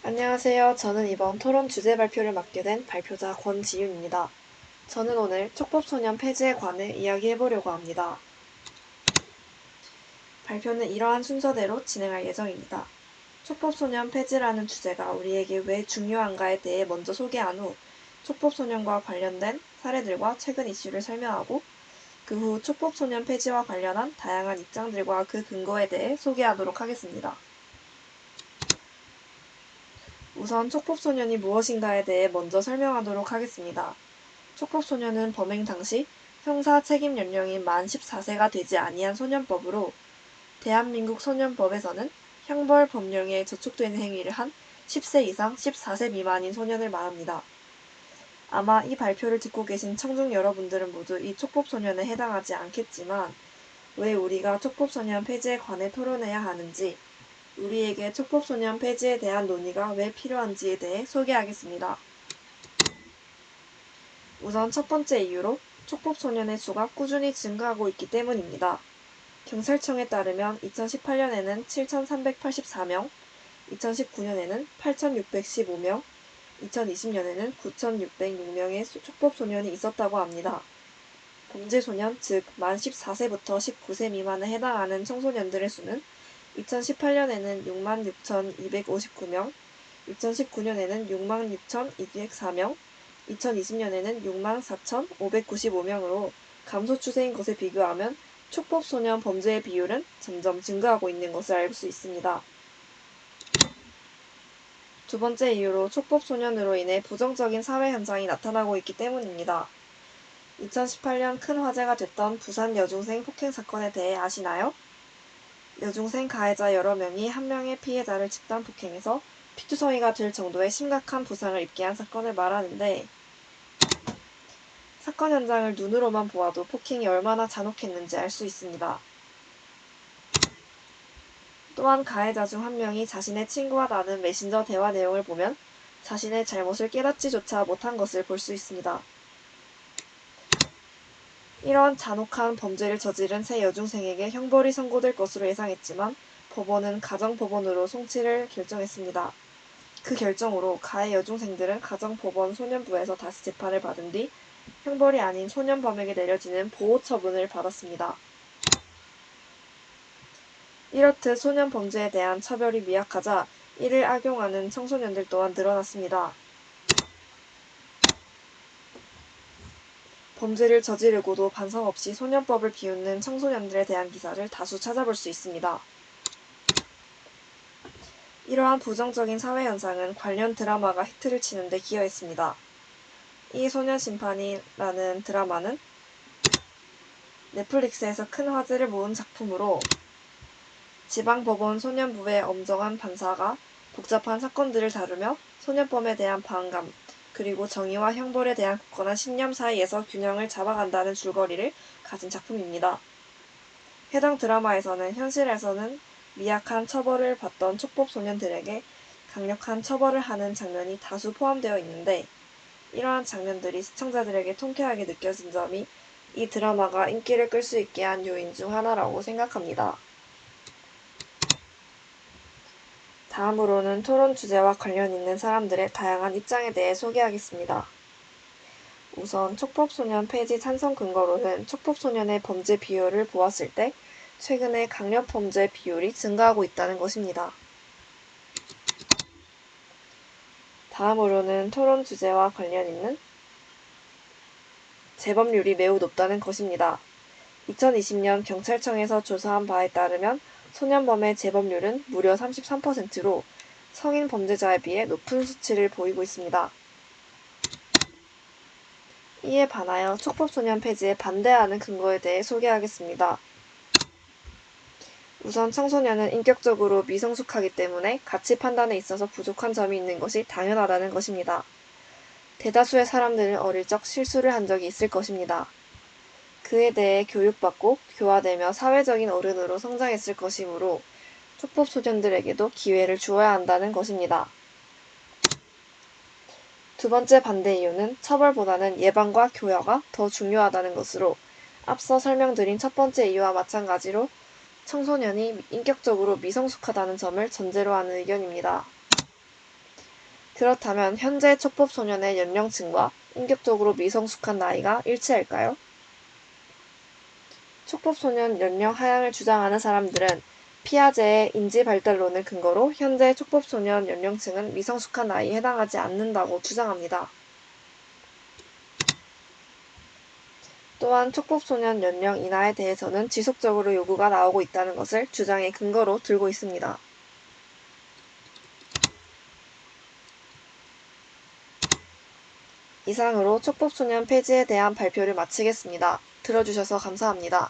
안녕하세요. 저는 이번 토론 주제 발표를 맡게 된 발표자 권지윤입니다. 저는 오늘 촉법소년 폐지에 관해 이야기해보려고 합니다. 발표는 이러한 순서대로 진행할 예정입니다. 촉법소년 폐지라는 주제가 우리에게 왜 중요한가에 대해 먼저 소개한 후 촉법소년과 관련된 사례들과 최근 이슈를 설명하고 그 후 촉법소년 폐지와 관련한 다양한 입장들과 그 근거에 대해 소개하도록 하겠습니다. 우선 촉법소년이 무엇인가에 대해 먼저 설명하도록 하겠습니다. 촉법소년은 범행 당시 형사 책임 연령이 만 14세가 되지 아니한 소년법으로 대한민국 소년법에서는 형벌 법령에 저촉되는 행위를 한 10세 이상 14세 미만인 소년을 말합니다. 아마 이 발표를 듣고 계신 청중 여러분들은 모두 이 촉법소년에 해당하지 않겠지만 왜 우리가 촉법소년 폐지에 관해 토론해야 하는지, 우리에게 촉법소년 폐지에 대한 논의가 왜 필요한지에 대해 소개하겠습니다. 우선 첫 번째 이유로 촉법소년의 수가 꾸준히 증가하고 있기 때문입니다. 경찰청에 따르면 2018년에는 7,384명, 2019년에는 8,615명, 2020년에는 9,606명의 촉법소년이 있었다고 합니다. 범죄소년, 즉 만 14세부터 19세 미만에 해당하는 청소년들의 수는 2018년에는 66,259명, 2019년에는 66,204명, 2020년에는 64,595명으로 감소 추세인 것에 비교하면 촉법소년 범죄의 비율은 점점 증가하고 있는 것을 알 수 있습니다. 두 번째 이유로 촉법소년으로 인해 부정적인 사회 현상이 나타나고 있기 때문입니다. 2018년 큰 화제가 됐던 부산 여중생 폭행 사건에 대해 아시나요? 여중생 가해자 여러 명이 한 명의 피해자를 집단 폭행해서 피투성이가 될 정도의 심각한 부상을 입게 한 사건을 말하는데, 사건 현장을 눈으로만 보아도 폭행이 얼마나 잔혹했는지 알 수 있습니다. 또한 가해자 중 한 명이 자신의 친구와 나눈 메신저 대화 내용을 보면 자신의 잘못을 깨닫지조차 못한 것을 볼 수 있습니다. 이러한 잔혹한 범죄를 저지른 세 여중생에게 형벌이 선고될 것으로 예상했지만 법원은 가정법원으로 송치를 결정했습니다. 그 결정으로 가해 여중생들은 가정법원 소년부에서 다시 재판을 받은 뒤 형벌이 아닌 소년범에게 내려지는 보호처분을 받았습니다. 이렇듯 소년범죄에 대한 처벌이 미약하자 이를 악용하는 청소년들 또한 늘어났습니다. 범죄를 저지르고도 반성 없이 소년법을 비웃는 청소년들에 대한 기사를 다수 찾아볼 수 있습니다. 이러한 부정적인 사회 현상은 관련 드라마가 히트를 치는 데 기여했습니다. 이 소년심판이라는 드라마는 넷플릭스에서 큰 화제를 모은 작품으로 지방법원 소년부의 엄정한 판사가 복잡한 사건들을 다루며 소년범에 대한 반감, 그리고 정의와 형벌에 대한 굳건한 신념 사이에서 균형을 잡아간다는 줄거리를 가진 작품입니다. 해당 드라마에서는 현실에서는 미약한 처벌을 받던 촉법소년들에게 강력한 처벌을 하는 장면이 다수 포함되어 있는데, 이러한 장면들이 시청자들에게 통쾌하게 느껴진 점이 이 드라마가 인기를 끌 수 있게 한 요인 중 하나라고 생각합니다. 다음으로는 토론 주제와 관련 있는 사람들의 다양한 입장에 대해 소개하겠습니다. 우선 촉법소년 폐지 찬성 근거로는 촉법소년의 범죄 비율을 보았을 때 최근에 강력범죄 비율이 증가하고 있다는 것입니다. 다음으로는 토론 주제와 관련 있는 재범률이 매우 높다는 것입니다. 2020년 경찰청에서 조사한 바에 따르면 소년범의 재범률은 무려 33%로 성인 범죄자에 비해 높은 수치를 보이고 있습니다. 이에 반하여 촉법소년 폐지에 반대하는 근거에 대해 소개하겠습니다. 우선 청소년은 인격적으로 미성숙하기 때문에 가치 판단에 있어서 부족한 점이 있는 것이 당연하다는 것입니다. 대다수의 사람들은 어릴 적 실수를 한 적이 있을 것입니다. 그에 대해 교육받고 교화되며 사회적인 어른으로 성장했을 것이므로 촉법소년들에게도 기회를 주어야 한다는 것입니다. 두 번째 반대 이유는 처벌보다는 예방과 교화가 더 중요하다는 것으로, 앞서 설명드린 첫 번째 이유와 마찬가지로 청소년이 인격적으로 미성숙하다는 점을 전제로 하는 의견입니다. 그렇다면 현재 촉법소년의 연령층과 인격적으로 미성숙한 나이가 일치할까요? 촉법소년 연령 하향을 주장하는 사람들은 피아제의 인지발달론을 근거로 현재 촉법소년 연령층은 미성숙한 나이에 해당하지 않는다고 주장합니다. 또한 촉법소년 연령 인하에 대해서는 지속적으로 요구가 나오고 있다는 것을 주장의 근거로 들고 있습니다. 이상으로 촉법소년 폐지에 대한 발표를 마치겠습니다. 들어주셔서 감사합니다.